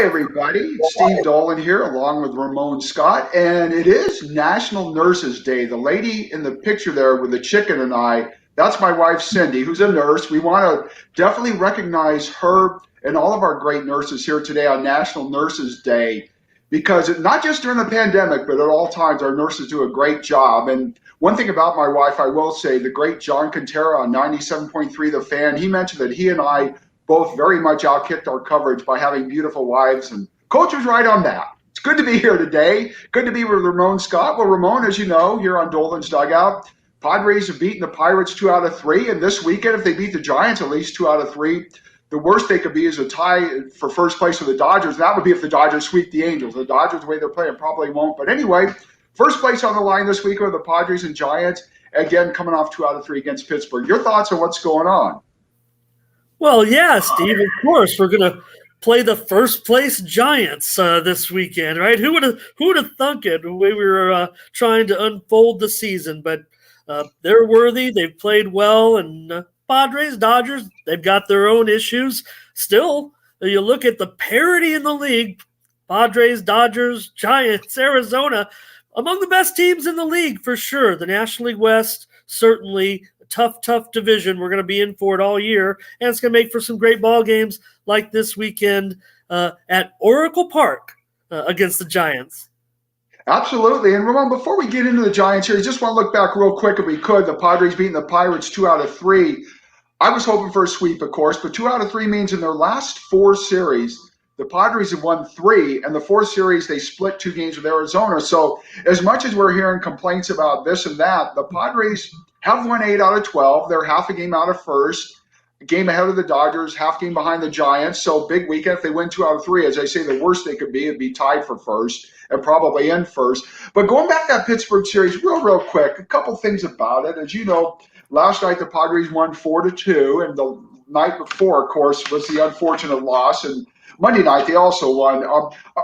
Hi, everybody. It's Steve Dolan here, along with Ramon Scott, and it is National Nurses Day. The lady in the picture there with the chicken and that's my wife, Cindy, who's a nurse. We want to definitely recognize her and all of our great nurses here today on National Nurses Day because not just during the pandemic, but at all times, our nurses do a great job. And one thing about my wife, I will say, the great John Quintero on 97.3 The Fan, he mentioned that he and I both very much outkicked our coverage by having beautiful wives, and Coach was right on that. It's good to be here today. Good to be with Ramon Scott. Well, Ramon, as you know, here on Dolan's Dugout, Padres have beaten the Pirates 2 out of 3, and this weekend, if they beat the Giants at least 2 out of 3, the worst they could be is a tie for first place with the Dodgers. That would be if the Dodgers sweep the Angels. The Dodgers, the way they're playing, probably won't. But anyway, first place on the line this week are the Padres and Giants, again, coming off 2 out of 3 against Pittsburgh. Your thoughts on what's going on? Well, yeah, Steve, of course, we're going to play the first place Giants this weekend, right? Who would have thunk it the way we were trying to unfold the season? But they're worthy. They've played well. And Padres, Dodgers, they've got their own issues. Still, you look at the parity in the league, Padres, Dodgers, Giants, Arizona, among the best teams in the league for sure. The National League West, certainly tough division. We're going to be in for it all year, and it's going to make for some great ball games like this weekend at Oracle Park against the Giants. Absolutely. And Ramon, before we get into the Giants here, I just want to look back real quick if we could. The Padres beating the Pirates 2 out of 3. I was hoping for a sweep, of course, but 2 out of 3 means in their last 4 series, the Padres have won 3, and the 4th series, they split 2 games with Arizona. So as much as we're hearing complaints about this and that, the Padres have won 8 out of 12. They're half a game out of first, a game ahead of the Dodgers, half game behind the Giants. So big weekend. If they win 2 out of 3, as I say, the worst they could be would be tied for first and probably in first. But going back to that Pittsburgh series real quick, a couple things about it. As you know, last night the Padres won 4-2, and the night before, of course, was the unfortunate loss. And Monday night they also won.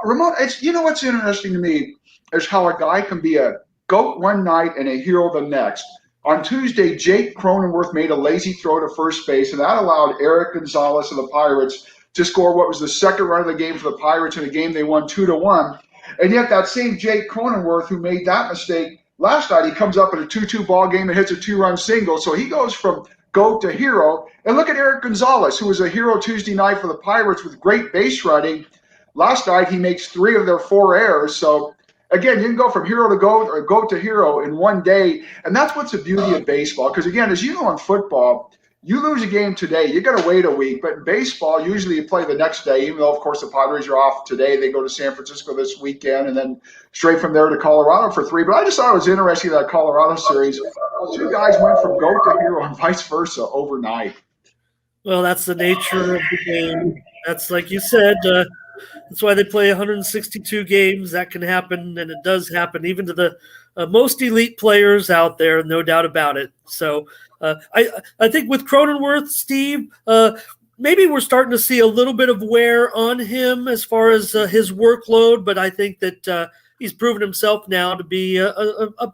Ramon, what's interesting to me is how a guy can be a GOAT one night and a hero the next. On Tuesday, Jake Cronenworth made a lazy throw to first base, and that allowed Eric Gonzalez of the Pirates to score what was the second run of the game for the Pirates in a game they won 2-1. And yet that same Jake Cronenworth who made that mistake last night, he comes up in a 2-2 ball game and hits a 2-run single. So he goes from GOAT to hero. And look at Eric Gonzalez, who was a hero Tuesday night for the Pirates with great base running. Last night, he makes 3 of their 4 errors. So again, you can go from hero to GOAT or GOAT to hero in one day. And that's what's the beauty of baseball. Because again, as you know in football, you lose a game today, you got to wait a week. But in baseball, usually you play the next day, even though, of course, the Padres are off today. They go to San Francisco this weekend and then straight from there to Colorado for 3. But I just thought it was interesting that Colorado series. 2 guys went from GOAT to hero and vice versa overnight. Well, that's the nature of the game. That's like you said. That's why they play 162 games. That can happen, and it does happen even to the most elite players out there, no doubt about it. So I think with Cronenworth, Steve, maybe we're starting to see a little bit of wear on him as far as his workload, but I think that he's proven himself now to be a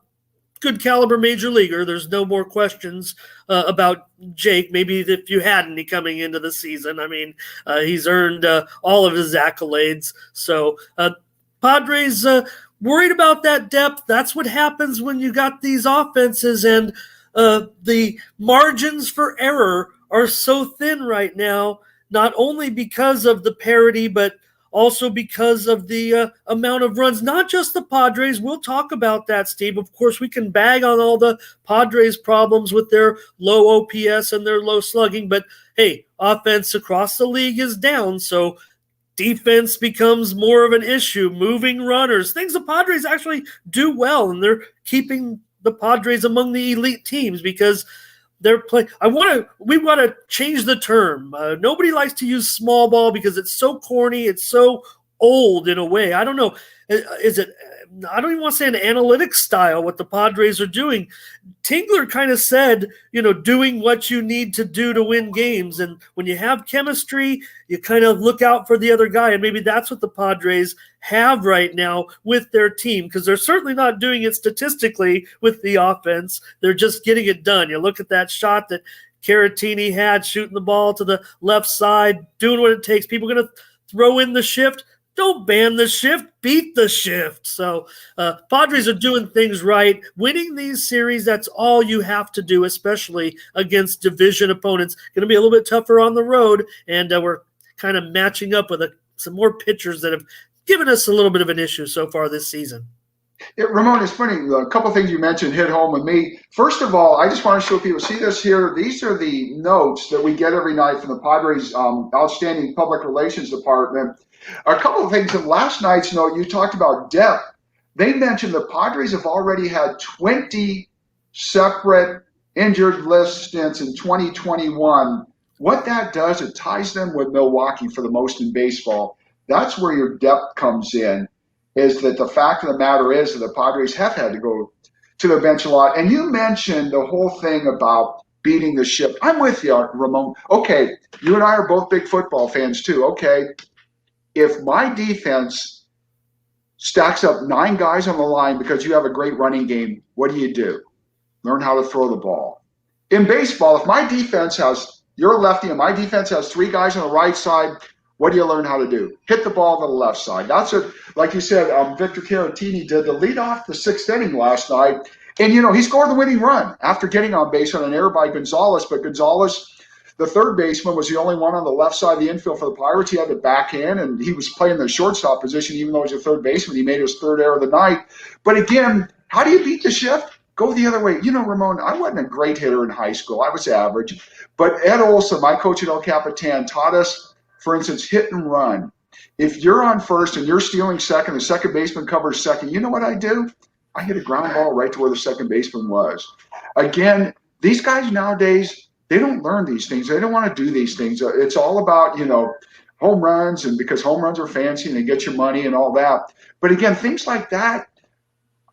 good caliber major leaguer. There's no more questions about Jake. Maybe if you had any coming into the season. I mean, he's earned all of his accolades. So Padres worried about that depth. That's what happens when you got these offenses, and the margins for error are so thin right now, not only because of the parity, but also because of the amount of runs, not just the Padres. We'll talk about that, Steve. Of course, we can bag on all the Padres' problems with their low OPS and their low slugging, but hey, offense across the league is down, so defense becomes more of an issue, moving runners, things the Padres actually do well, and they're keeping the Padres among the elite teams because they're playing. We want to change the term. Nobody likes to use small ball because it's so corny. It's so old in a way. I don't know. Is it? I don't even want to say an analytics style, what the Padres are doing. Tingler kind of said, doing what you need to do to win games. And when you have chemistry, you kind of look out for the other guy. And maybe that's what the Padres have right now with their team, because they're certainly not doing it statistically with the offense. They're just getting it done. You look at that shot that Caratini had, shooting the ball to the left side, doing what it takes. People are going to throw in the shift. Don't ban the shift, beat the shift. So Padres are doing things right. Winning these series, that's all you have to do, especially against division opponents. Going to be a little bit tougher on the road, and we're kind of matching up with some more pitchers that have given us a little bit of an issue so far this season. Ramon, it's funny. A couple of things you mentioned hit home with me. First of all, I just want to show people, see this here? These are the notes that we get every night from the Padres outstanding public relations department. A couple of things. In last night's note, you talked about depth. They mentioned the Padres have already had 20 separate injured list stints in 2021. What that does, it ties them with Milwaukee for the most in baseball. That's where your depth comes in. Is that the fact of the matter is that the Padres have had to go to the bench a lot. And you mentioned the whole thing about beating the ship. I'm with you, Ramon. Okay, you and I are both big football fans too. Okay, if my defense stacks up 9 guys on the line because you have a great running game, what do? Learn how to throw the ball. In baseball, if my defense has, you're a lefty and my defense has 3 guys on the right side, what do you learn how to do? Hit the ball to the left side. That's it. Like you said, Victor Caratini did the lead off the 6th inning last night. And, he scored the winning run after getting on base on an error by Gonzalez. But Gonzalez, the third baseman, was the only one on the left side of the infield for the Pirates. He had to back in, and he was playing the shortstop position, even though he was a third baseman. He made his 3rd error of the night. But again, how do you beat the shift? Go the other way. Ramon, I wasn't a great hitter in high school. I was average. But Ed Olson, my coach at El Capitan, taught us, for instance, hit and run. If you're on first and you're stealing second, the second baseman covers second, you know what I do? I hit a ground ball right to where the second baseman was. Again, these guys nowadays, they don't learn these things. They don't want to do these things. It's all about, home runs, and because home runs are fancy and they get your money and all that. But again, things like that.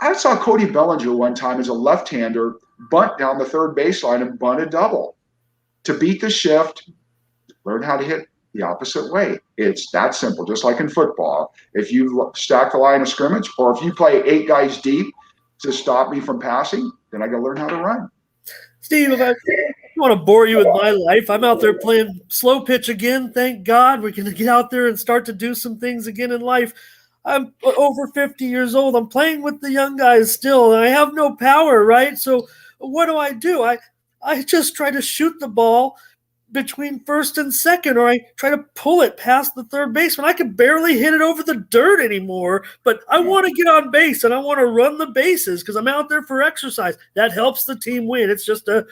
I saw Cody Bellinger one time as a left-hander bunt down the third baseline and bunt a double. To beat the shift, learn how to hit the opposite way. It's that simple, just like in football. If you stack the line of scrimmage, or if you play 8 guys deep to stop me from passing, then I got to learn how to run. Steve, if I want to bore you with my life, I'm out there playing slow pitch again. Thank God we're going to get out there and start to do some things again in life. I'm over 50 years old. I'm playing with the young guys still, and I have no power, right? So what do? I just try to shoot the ball between first and second, or I try to pull it past the third baseman. I can barely hit it over the dirt anymore, but I want to get on base and I want to run the bases because I'm out there for exercise. That helps the team win. It's just a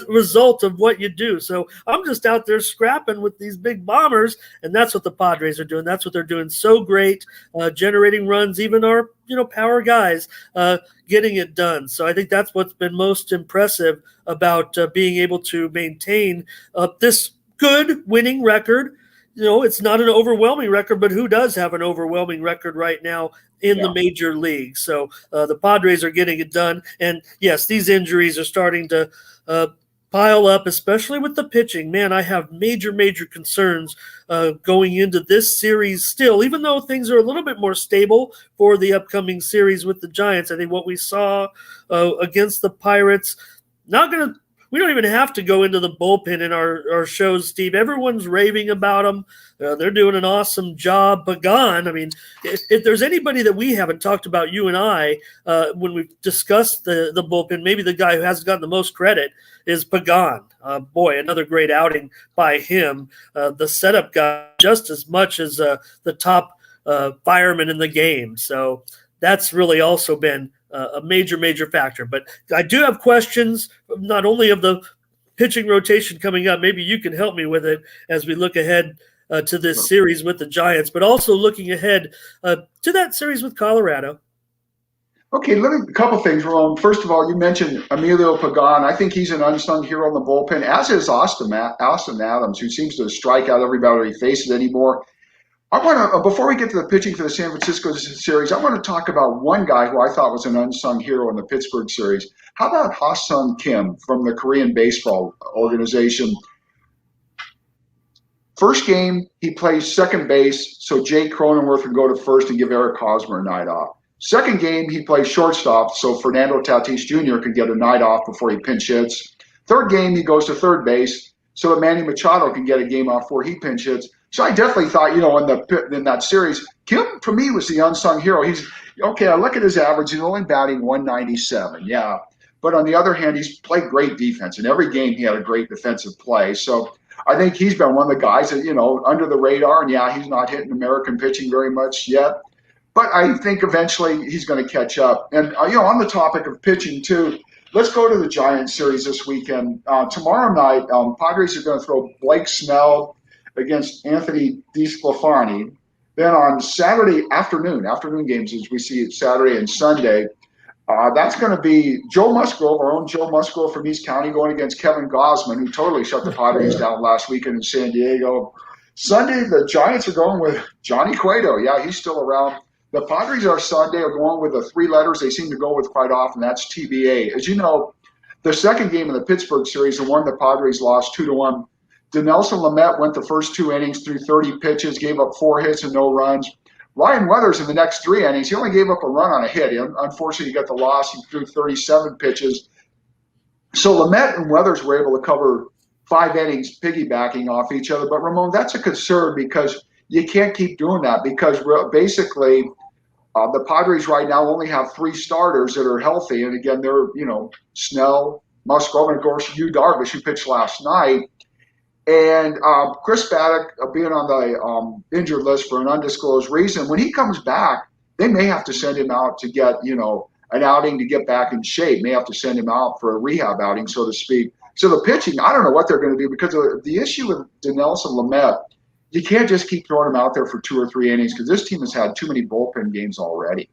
result of what you do. So I'm just out there scrapping with these big bombers, and that's what the Padres are doing. That's what they're doing so great, generating runs, even our power guys getting it done. So I think that's what's been most impressive about being able to maintain this good winning record. It's not an overwhelming record, but who does have an overwhelming record right now in the major league? So the Padres are getting it done. And yes, these injuries are starting to pile up, especially with the pitching. Man, I have major concerns going into this series still, even though things are a little bit more stable for the upcoming series with the Giants. I think what we saw against the Pirates, we don't even have to go into the bullpen in our shows, Steve. Everyone's raving about them. They're doing an awesome job. Pagan, I mean, if there's anybody that we haven't talked about, you and I, when we've discussed the bullpen, maybe the guy who hasn't gotten the most credit is Pagan. Boy, another great outing by him. The setup guy just as much as the top fireman in the game. So that's really also been a major factor. But I do have questions, not only of the pitching rotation coming up, maybe you can help me with it as we look ahead to this series with the Giants, but also looking ahead to that series with Colorado. Okay, a couple things, Ron. First of all, you mentioned Emilio Pagan. I think he's an unsung hero in the bullpen, as is Austin Adams, who seems to strike out everybody he faces anymore. I want to, before we get to the pitching for the San Francisco series, I want to talk about one guy who I thought was an unsung hero in the Pittsburgh series. How about Ha-Sung Kim from the Korean baseball organization? First game, he plays second base, so Jay Cronenworth can go to first and give Eric Hosmer a night off. Second game, he plays shortstop, so Fernando Tatis Jr. can get a night off before he pinch hits. Third game, he goes to third base, so that Manny Machado can get a game off before he pinch hits. So I definitely thought, in that series, Kim for me was the unsung hero. He's okay. I look at his average; he's only batting 197. Yeah, but on the other hand, he's played great defense. In every game, he had a great defensive play. So I think he's been one of the guys that under the radar. And yeah, he's not hitting American pitching very much yet, but I think eventually he's going to catch up. And on the topic of pitching too. Let's go to the Giants series this weekend. Tomorrow night, Padres are going to throw Blake Snell against Anthony DeSclafani. Then on Saturday afternoon games as we see it Saturday and Sunday, that's going to be Joe Musgrove, our own Joe Musgrove from East County, going against Kevin Gosman, who totally shut the Padres down last weekend in San Diego. Sunday, the Giants are going with Johnny Cueto. Yeah, he's still around. The Padres are Sunday are going with the three letters they seem to go with quite often. That's TBA. As you know, the second game of the Pittsburgh series, the one the Padres lost 2-1, Dinelson Lamet went the first 2 innings through 30 pitches, gave up 4 hits and no runs. Ryan Weathers in the next 3 innings, he only gave up a run on a hit. Unfortunately, he got the loss. He threw 37 pitches. So Lamet and Weathers were able to cover 5 innings piggybacking off each other. But, Ramon, that's a concern because you can't keep doing that because basically the Padres right now only have 3 starters that are healthy. And, again, they're, Snell, Musgrove, and, of course, Yu Darvish, who pitched last night. And Chris Paddock being on the injured list for an undisclosed reason, when he comes back, they may have to send him out to get, an outing to get back in shape. May have to send him out for a rehab outing, so to speak. So the pitching, I don't know what they're going to do because the issue with Dinelson Lamet, you can't just keep throwing him out there for 2 or 3 innings because this team has had too many bullpen games already.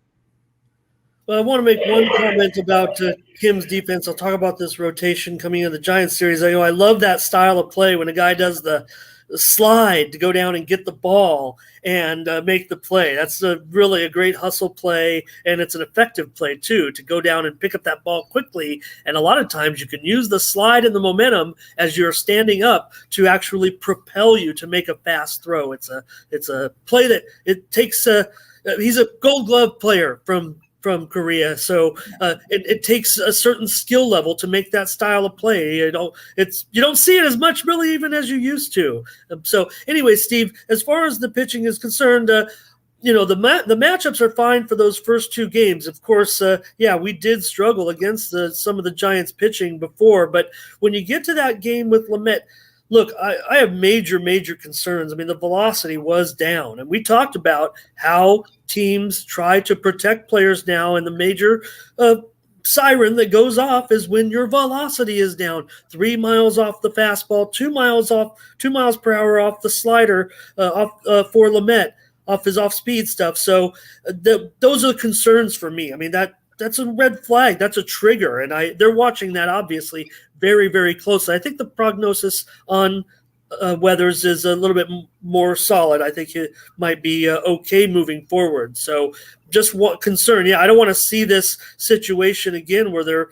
Well, I want to make one comment about Kim's defense. I'll talk about this rotation coming in the Giants series. I love that style of play when a guy does the slide to go down and get the ball and make the play. That's really a great hustle play, and it's an effective play, too, to go down and pick up that ball quickly. And a lot of times you can use the slide and the momentum as you're standing up to actually propel you to make a fast throw. It's a play that it takes he's a Gold Glove player from Korea, so it takes a certain skill level to make that style of play. You don't see it as much really even as you used to. So anyway, Steve, as far as the pitching is concerned, the matchups are fine for those first 2 games. Of course, we did struggle against some of the Giants pitching before, but when you get to that game with Lamet, look, I have major concerns. I mean, the velocity was down, and we talked about how teams try to protect players now, and the major siren that goes off is when your velocity is down 3 miles off the fastball, 2 miles per hour off the slider, for Lamet, off his off-speed stuff. So those are concerns for me. I mean, that's a red flag. That's a trigger, and they're watching that obviously very, very closely. I think the prognosis on Weathers is a little bit more solid. I think it might be okay moving forward. So just what concern. Yeah, I don't want to see this situation again where they're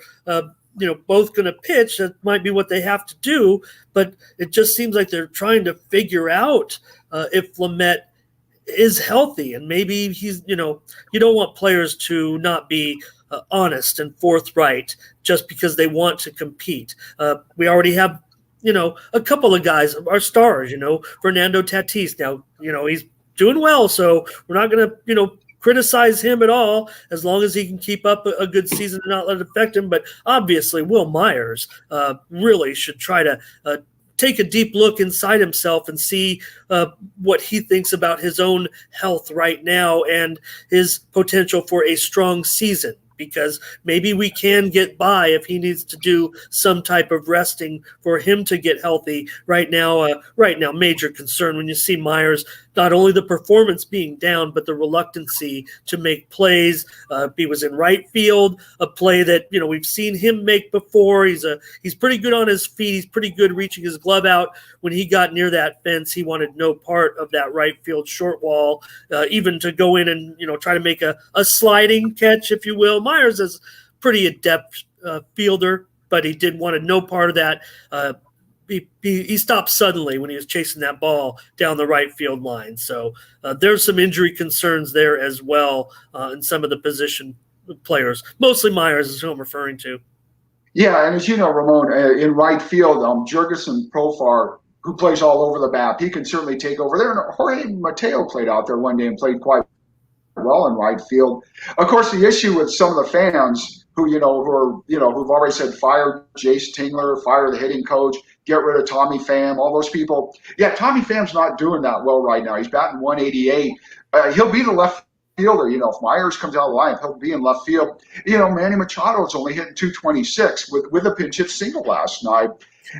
both going to pitch. That might be what they have to do, but it just seems like they're trying to figure out if Lamet is healthy, and maybe he's, you don't want players to not be honest and forthright just because they want to compete. We already have, a couple of guys, our stars, Fernando Tatis. Now, he's doing well, so we're not going to, criticize him at all as long as he can keep up a good season and not let it affect him. But obviously, Will Myers really should try to take a deep look inside himself and see what he thinks about his own health right now and his potential for a strong season, because maybe we can get by if he needs to do some type of resting for him to get healthy. Right now, major concern when you see Myers, not only the performance being down, but the reluctancy to make plays. He was in right field, a play that, we've seen him make before. He's pretty good on his feet. He's pretty good reaching his glove out. When he got near that fence, he wanted no part of that right field short wall, even to go in and, try to make a sliding catch, if you will. Myers is pretty adept fielder, but he did want no part of that. He stopped suddenly when he was chasing that ball down the right field line. So there's some injury concerns there as well in some of the position players. Mostly Myers is who I'm referring to. Yeah, and as you know, Ramon, in right field, Jurgensen Profar who plays all over the map. He can certainly take over there. And Jorge Mateo played out there one day and played quite well in right field. Of course, the issue with some of the fans who've already said fire Jace Tingler, fire the hitting coach, get rid of Tommy Pham, all those people. Yeah, Tommy Pham's not doing that well right now. He's batting 188. He'll be the left fielder. If Myers comes out of the lineup, he'll be in left field. Manny Machado's only hitting 226 with a pinch hit single last night.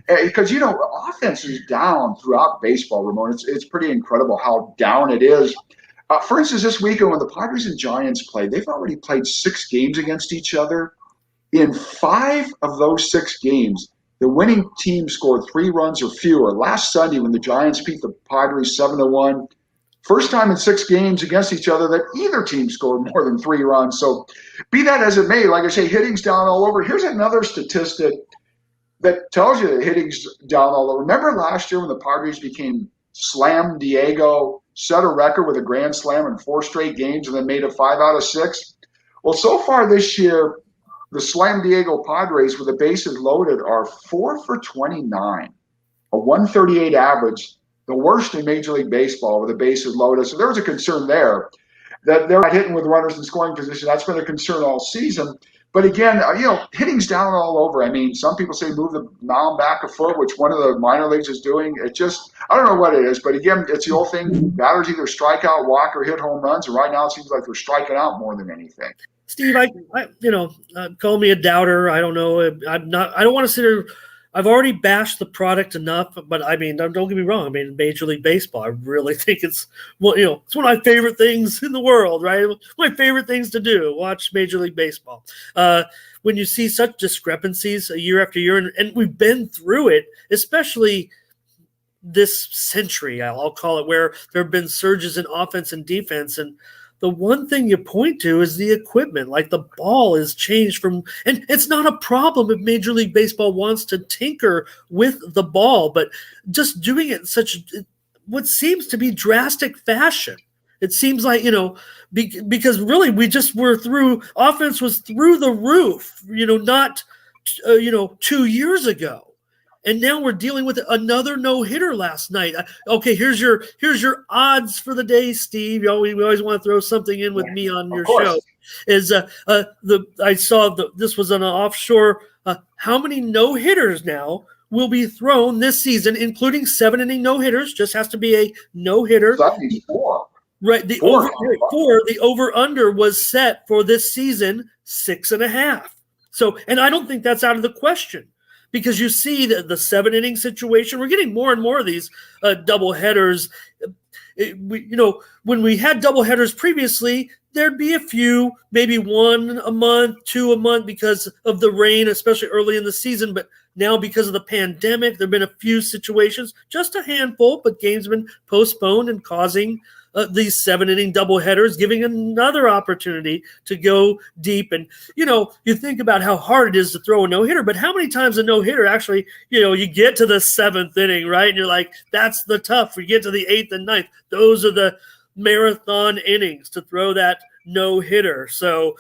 Because, offense is down throughout baseball, Ramon. It's pretty incredible how down it is. For instance, this weekend when the Padres and Giants played, they've already played 6 games against each other. In 5 of those 6 games, the winning team scored 3 runs or fewer. Last Sunday when the Giants beat the Padres 7-1, first time in 6 games against each other that either team scored more than 3 runs. So be that as it may, like I say, hitting's down all over. Here's another statistic that tells you that hitting's down all over. Remember last year when the Padres became Slam Diego, set a record with a grand slam in 4 straight games and then made it 5 out of 6? Well, so far this year, the Slam Diego Padres with the bases loaded are 4 for 29, a 138 average, the worst in Major League Baseball with the bases loaded. So there was a concern there that they're not hitting with runners in scoring position. That's been a concern all season. But again, hitting's down all over. I mean, some people say move the mound back a foot, which one of the minor leagues is doing. It just, I don't know what it is. But again, it's the old thing. Batters either strike out, walk, or hit home runs. And right now it seems like they're striking out more than anything. Steve, call me a doubter. I don't know. I don't want to sit here. I've already bashed the product enough, but I mean, don't get me wrong. I mean, Major League Baseball, I really think it's it's one of my favorite things in the world, right? My favorite things to do, watch Major League Baseball. When you see such discrepancies year after year, and we've been through it, especially this century, I'll call it, where there have been surges in offense and defense, and the one thing you point to is the equipment. Like the ball is changed and it's not a problem if Major League Baseball wants to tinker with the ball, but just doing it in such what seems to be drastic fashion. It seems like, because really we just were through, offense was through the roof, not, 2 years ago. And now we're dealing with another no-hitter last night. Okay, here's your odds for the day, Steve. We always want to throw something in with me on your show. I saw this was an offshore. How many no-hitters now will be thrown this season, including 7-inning no-hitters? Just has to be a no-hitter. 74. Right. The over-under was set for this season 6.5. So, and I don't think that's out of the question. Because you see the 7-inning situation, we're getting more and more of these double headers. When we had double headers previously, there'd be a few, maybe 1 a month, 2 a month because of the rain, especially early in the season. But now because of the pandemic, there've been a few situations, just a handful, but games have been postponed and causing these 7-inning doubleheaders, giving another opportunity to go deep. And, you think about how hard it is to throw a no-hitter, but how many times a no-hitter actually, you get to the 7th inning, right? And you're like, that's the tough. We get to the 8th and 9th. Those are the marathon innings to throw that no-hitter. So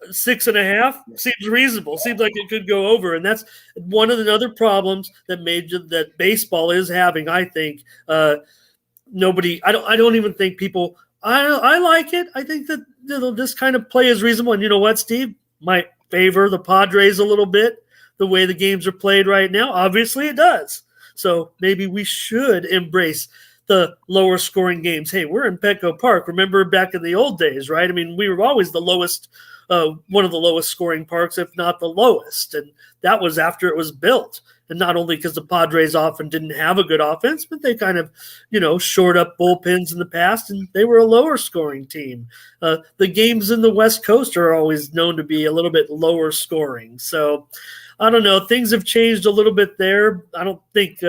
6.5 seems reasonable. Seems like it could go over. And that's one of the other problems that baseball is having, I think. I don't even think people, I like it. I think that this kind of play is reasonable. And you know what, Steve? Might favor the Padres a little bit, the way the games are played right now. Obviously it does. So maybe we should embrace the lower scoring games. Hey, we're in Petco Park. Remember back in the old days, right? I mean, we were always the lowest, one of the lowest scoring parks, if not the lowest. And that was after it was built. And not only because the Padres often didn't have a good offense, but they kind of, shored up bullpens in the past, and they were a lower scoring team. The games in the West Coast are always known to be a little bit lower scoring. So I don't know. Things have changed a little bit there. I don't think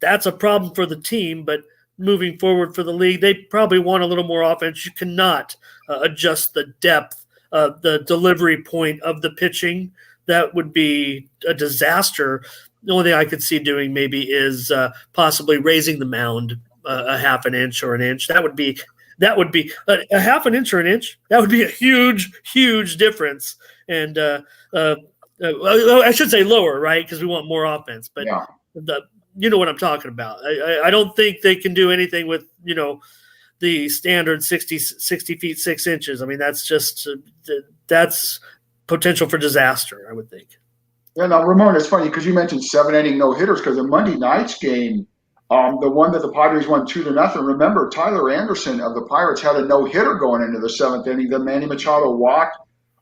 that's a problem for the team, but moving forward for the league, they probably want a little more offense. You cannot adjust the depth, the delivery point of the pitching. That would be a disaster. The only thing I could see doing maybe is possibly raising the mound a half an inch or an inch. That would be a half an inch or an inch. That would be a huge, huge difference. And I should say lower, right? Because we want more offense. But you know what I'm talking about. I don't think they can do anything with, the standard 60 feet 6 inches. I mean, that's potential for disaster, I would think. Yeah, now Ramon, it's funny because you mentioned 7 inning no hitters because the Monday night's game, the one that the Padres won 2-0. Remember, Tyler Anderson of the Pirates had a no hitter going into the 7th inning. Then Manny Machado walked,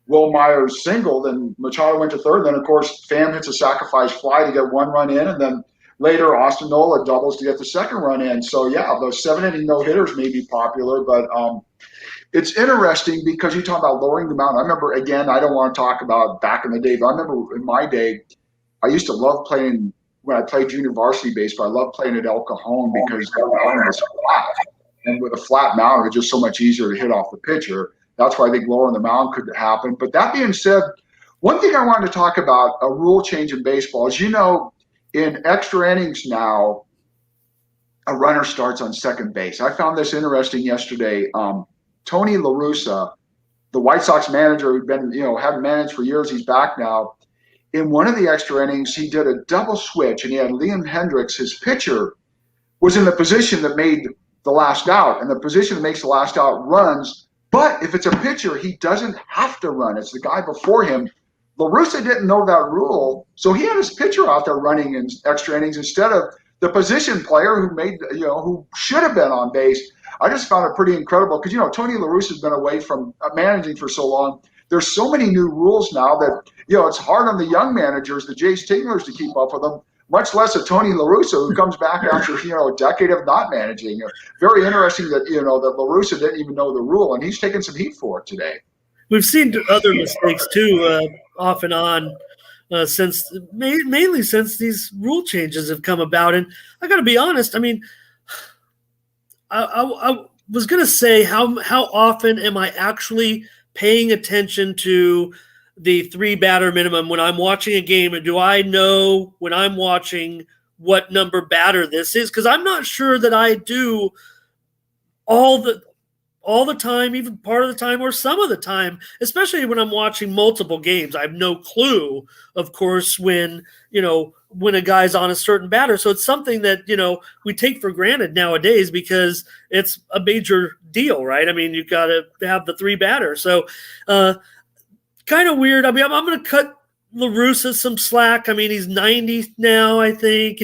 Will Myers singled, and Machado went to third. Then, of course, Pham hits a sacrifice fly to get 1 run in, and then later Austin Nola doubles to get the 2nd run in. So, yeah, those 7 inning no hitters may be popular, but it's interesting because you talk about lowering the mound. I remember, again, I don't want to talk about back in the day, but I remember in my day, I used to love playing when I played junior varsity baseball. I loved playing at El Cajon because the mound was flat. And with a flat mound, it was just so much easier to hit off the pitcher. That's why I think lowering the mound could happen. But that being said, one thing I wanted to talk about, a rule change in baseball, is, in extra innings now, a runner starts on second base. I found this interesting yesterday. Tony La Russa, the White Sox manager who'd been, hadn't managed for years, he's back now. In one of the extra innings, he did a double switch, and he had Liam Hendricks, his pitcher, was in the position that made the last out, and the position that makes the last out runs. But if it's a pitcher, he doesn't have to run. It's the guy before him. La Russa didn't know that rule, so he had his pitcher out there running in extra innings instead of the position player who made, who should have been on base. I just found it pretty incredible because, Tony La Russa has been away from managing for so long. There's so many new rules now that, it's hard on the young managers, the Jace Tinglers, to keep up with them, much less a Tony La Russa who comes back after, a decade of not managing. Very interesting that, that La Russa didn't even know the rule, and he's taking some heat for it today. We've seen other mistakes too, off and on, mainly since these rule changes have come about. And I got to be honest, I mean, I was going to say how often am I actually paying attention to the 3-batter minimum when I'm watching a game, and do I know when I'm watching what number batter this is? Because I'm not sure that I do all the time, even part of the time or some of the time, especially when I'm watching multiple games. I have no clue, of course, when a guy's on a certain batter. So it's something that, we take for granted nowadays because it's a major deal, right? I mean, you've got to have the 3 batters. So kind of weird. I mean, I'm going to cut La Russa some slack. I mean, he's 90 now, I think.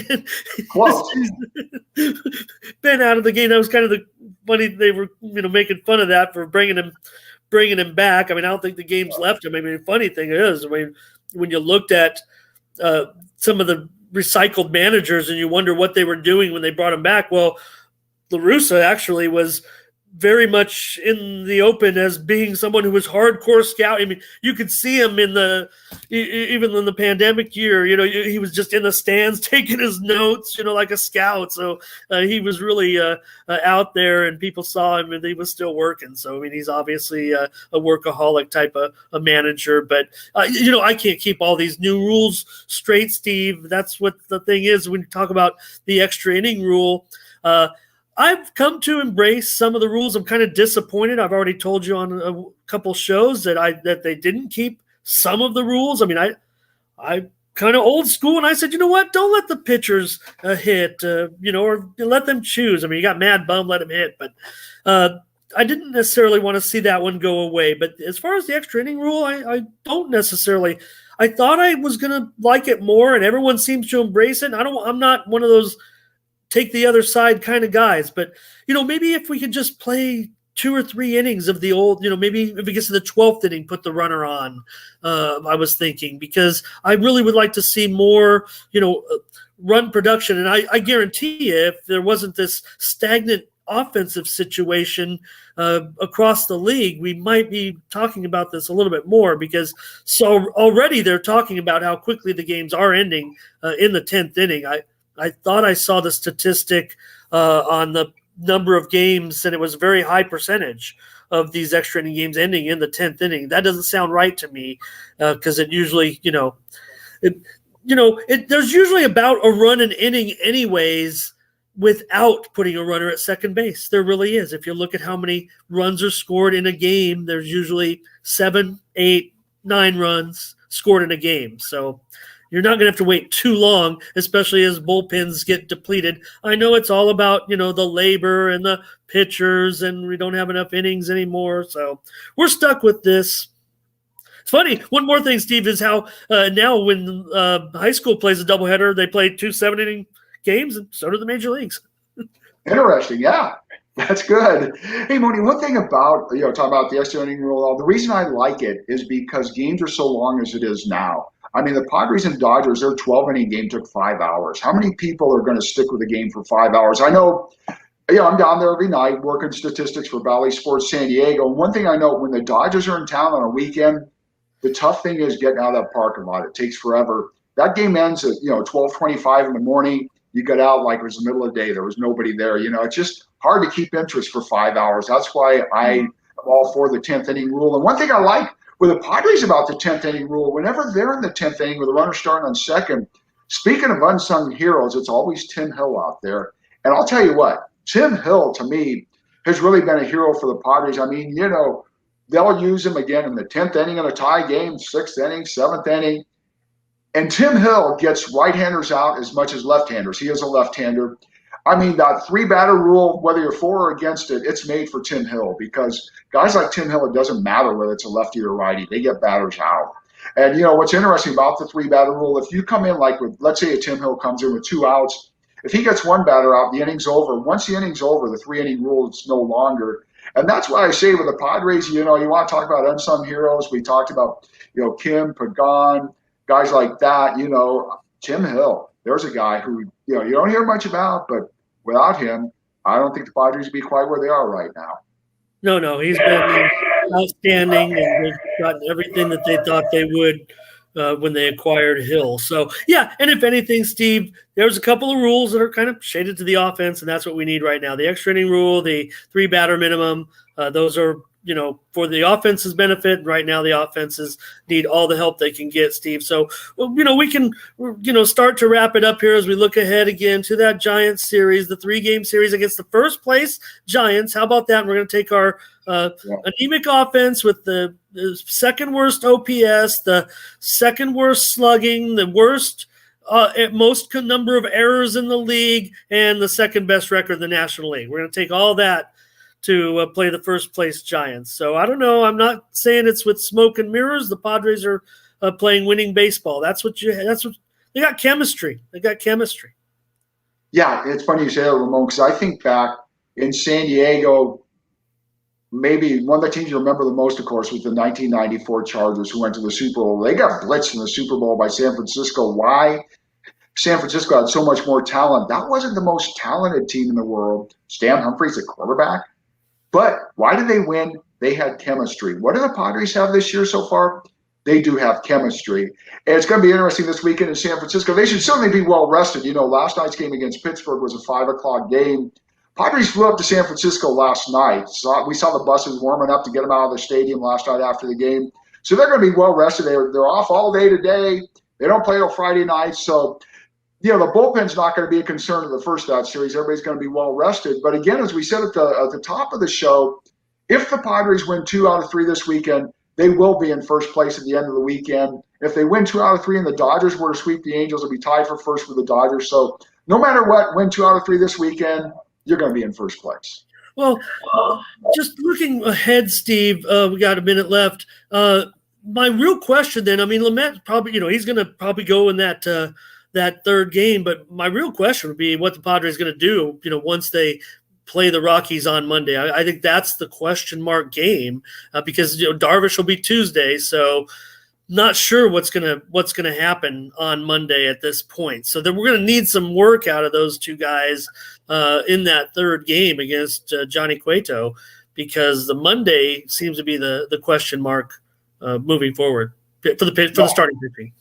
Close. He's been out of the game. That was kind of the funny. They were, making fun of that for bringing him back. I mean, I don't think the game's left him. I mean, the funny thing is, when you looked at some of the recycled managers and you wonder what they were doing when they brought him back, well, La Russa actually was very much in the open as being someone who was hardcore scout. I mean, you could see him even in the pandemic year, he was just in the stands taking his notes, like a scout. So he was really out there, and people saw him, and he was still working. So, I mean, he's obviously a workaholic type of a manager, but I can't keep all these new rules straight, Steve. That's what the thing is when you talk about the extra inning rule. I've come to embrace some of the rules. I'm kind of disappointed. I've already told you on a couple shows that they didn't keep some of the rules. I mean, I kind of old school, and I said, you know what? Don't let the pitchers hit, or let them choose. I mean, you got Mad Bum, let him hit, but I didn't necessarily want to see that one go away. But as far as the extra inning rule, I don't necessarily. I thought I was going to like it more, and everyone seems to embrace it. I'm not one of those take the other side kind of guys, but maybe if we could just play 2 or 3 innings of the old, maybe if it gets to the 12th inning, put the runner on. I was thinking, because I really would like to see more, run production. And I guarantee you, if there wasn't this stagnant offensive situation across the league, we might be talking about this a little bit more, because so already they're talking about how quickly the games are ending in the 10th inning. I thought I saw the statistic on the number of games, and it was a very high percentage of these extra inning games ending in the 10th inning. That doesn't sound right to me, because it usually, there's usually about a run an inning anyways without putting a runner at second base. There really is. If you look at how many runs are scored in a game, there's usually 7, 8, 9 runs scored in a game. So, you're not going to have to wait too long, especially as bullpens get depleted. I know it's all about, the labor and the pitchers, and we don't have enough innings anymore. So we're stuck with this. It's funny. One more thing, Steve, is how now when high school plays a doubleheader, they play 2 7-inning games, and so do the major leagues. Interesting. Yeah, that's good. Hey, Moni, one thing about, talking about the extra inning rule, the reason I like it is because games are so long as it is now. I mean, the Padres and Dodgers, their 12-inning game took 5 hours. How many people are going to stick with a game for 5 hours? I know, I'm down there every night working statistics for Valley Sports San Diego. And one thing I know, when the Dodgers are in town on a weekend, the tough thing is getting out of that parking lot. It takes forever. That game ends at, 12:25 in the morning. You got out like it was the middle of the day. There was nobody there. It's just hard to keep interest for 5 hours. That's why I am all for the 10th inning rule. And one thing I like with the Padres about the 10th inning rule, whenever they're in the 10th inning with a runner starting on second, speaking of unsung heroes, it's always Tim Hill out there. And I'll tell you what, Tim Hill, to me, has really been a hero for the Padres. I mean, they'll use him again in the 10th inning in a tie game, 6th inning, 7th inning. And Tim Hill gets right-handers out as much as left-handers. He is a left-hander. I mean, that 3-batter rule, whether you're for or against it, it's made for Tim Hill, because guys like Tim Hill, it doesn't matter whether it's a lefty or righty. They get batters out. And, what's interesting about the 3-batter rule, if you come in like with, let's say a Tim Hill comes in with 2 outs, if he gets 1 batter out, the inning's over. Once the inning's over, the 3-inning rule is no longer. And that's why I say with the Padres, you want to talk about unsung heroes. We talked about, Kim, Pagan, guys like that, Tim Hill. There's a guy who, you don't hear much about, but without him, I don't think the Padres would be quite where they are right now. No, he's been outstanding, and they've gotten everything that they thought they would when they acquired Hill. So, yeah, and if anything, Steve, there's a couple of rules that are kind of shaded to the offense, and that's what we need right now. The extra inning rule, the 3-batter minimum, those are, for the offense's benefit. Right now, the offenses need all the help they can get, Steve. So, we can, start to wrap it up here as we look ahead again to that Giants series, the 3-game series against the first place Giants. How about that? We're going to take our anemic offense with the second worst OPS, the second worst slugging, the worst most number of errors in the league, and the second best record in the National League. We're going to take all that to play the first place Giants. So I don't know. I'm not saying it's with smoke and mirrors. The Padres are playing winning baseball. That's what they got chemistry. Yeah, it's funny you say that, Ramon, because I think back in San Diego, maybe one of the teams you remember the most, of course, was the 1994 Chargers, who went to the Super Bowl. They got blitzed in the Super Bowl by San Francisco. Why? San Francisco had so much more talent. That wasn't the most talented team in the world. Stan Humphries, the quarterback. But why did they win? They had chemistry. What do the Padres have this year so far? They do have chemistry. And it's going to be interesting this weekend in San Francisco. They should certainly be well rested. Last night's game against Pittsburgh was a 5 o'clock game. Padres flew up to San Francisco last night. So we saw the buses warming up to get them out of the stadium last night after the game. So they're going to be well rested. They're off all day today. They don't play till Friday night. So the bullpen's not going to be a concern in the first of that series. Everybody's going to be well rested. But again, as we said at the top of the show, if the Padres win 2 out of 3 this weekend, they will be in first place at the end of the weekend. If they win 2 out of 3 and the Dodgers were to sweep the Angels, they'll be tied for first with the Dodgers. So no matter what, win 2 out of 3 this weekend, you're going to be in first place. Well, just looking ahead, Steve, we got a minute left. My real question then, Lamet probably, he's going to probably go in that third game. But my real question would be what the Padres going to do, once they play the Rockies on Monday. I think that's the question mark game because Darvish will be Tuesday, so not sure what's gonna happen on Monday at this point. So then we're gonna need some work out of those two guys in that third game against Johnny Cueto, because the Monday seems to be the question mark moving forward for the starting pitching.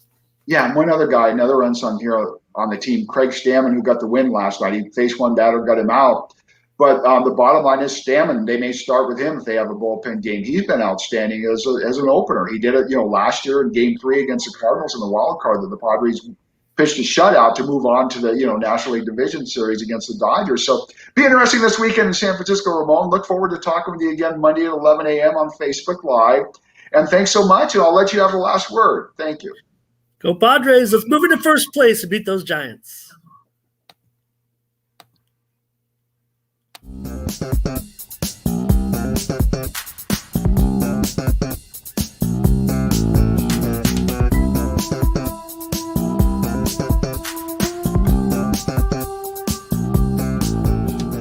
Yeah, and one other guy, another unsung hero on the team, Craig Stammen, who got the win last night. He faced one batter, got him out. But the bottom line is Stammen, they may start with him if they have a bullpen game. He's been outstanding as an opener. He did it, last year in Game 3 against the Cardinals in the wild card that the Padres pitched a shutout to move on to the National League Division Series against the Dodgers. So be interesting this weekend in San Francisco, Ramon. Look forward to talking with you again Monday at 11 a.m. on Facebook Live. And thanks so much, and I'll let you have the last word. Thank you. Go Padres. Let's move into first place and beat those Giants.